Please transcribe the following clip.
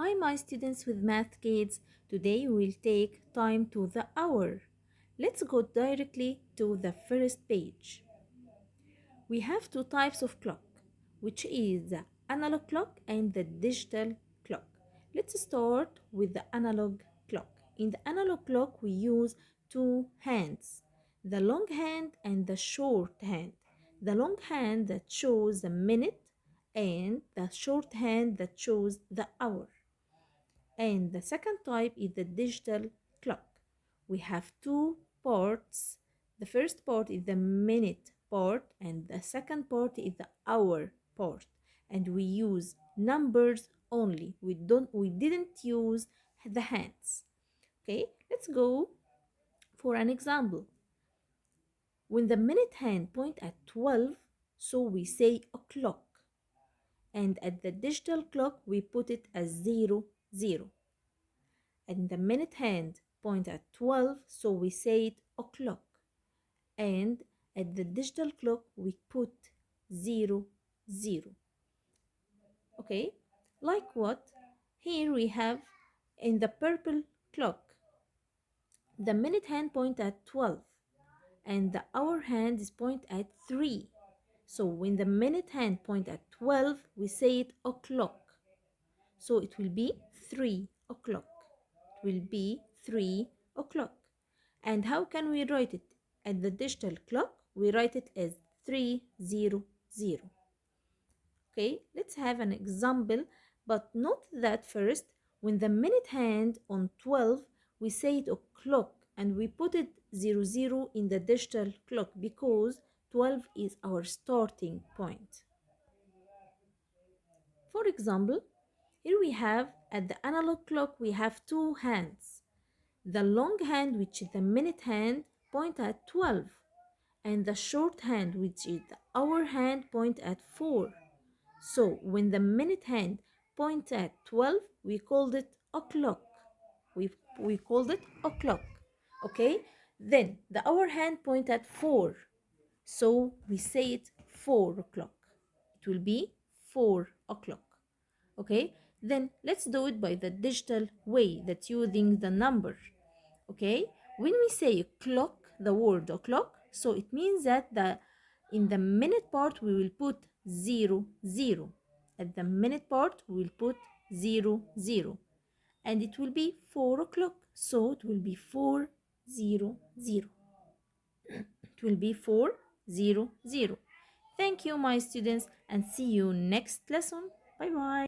Hi, my students with math kids. Today we'll take time to the hour. Let's go directly to the first page. We have two types of clock, which is the analog clock and the digital clock. Let's start with the analog clock. In the analog clock, we use two hands, the long hand and the short hand. The long hand that shows the minute and the short hand that shows the hour. And the second type is the digital clock. We have two parts. The first part is the minute part and the second part is the hour part. And we use numbers only. We didn't use the hands. Okay, let's go for an example. When the minute hand point at 12, so we say o'clock. And at the digital clock we put it as 00. And the minute hand point at 12, so we say it o'clock. And at the digital clock we put 00. Okay, like what? Here we have in the purple clock, the minute hand point at 12 and the hour hand is point at 3. So when the minute hand point at 12, we say it o'clock. So it will be 3 o'clock. It will be 3 o'clock. And how can we write it? At the digital clock, we write it as 300. Okay, let's have an example, but note that first, when the minute hand on 12, we say it o'clock and we put it 00 in the digital clock because 12 is our starting point. For example, here we have at the analog clock, we have two hands. The long hand, which is the minute hand, point at 12, and the short hand, which is the hour hand, point at 4. So when the minute hand point at 12, we called it o'clock. We called it o'clock. Okay? Then the hour hand point at 4. So we say it 4 o'clock. It will be 4 o'clock. Okay? Then let's do it by the digital way, that using the number. Okay, when we say clock, the word o'clock, so it means that in the minute part we will put 00. At the minute part we will put 00, and it will be 4 o'clock, so it will be 400. It will be 400. Thank you, my students, and see you next lesson. Bye bye.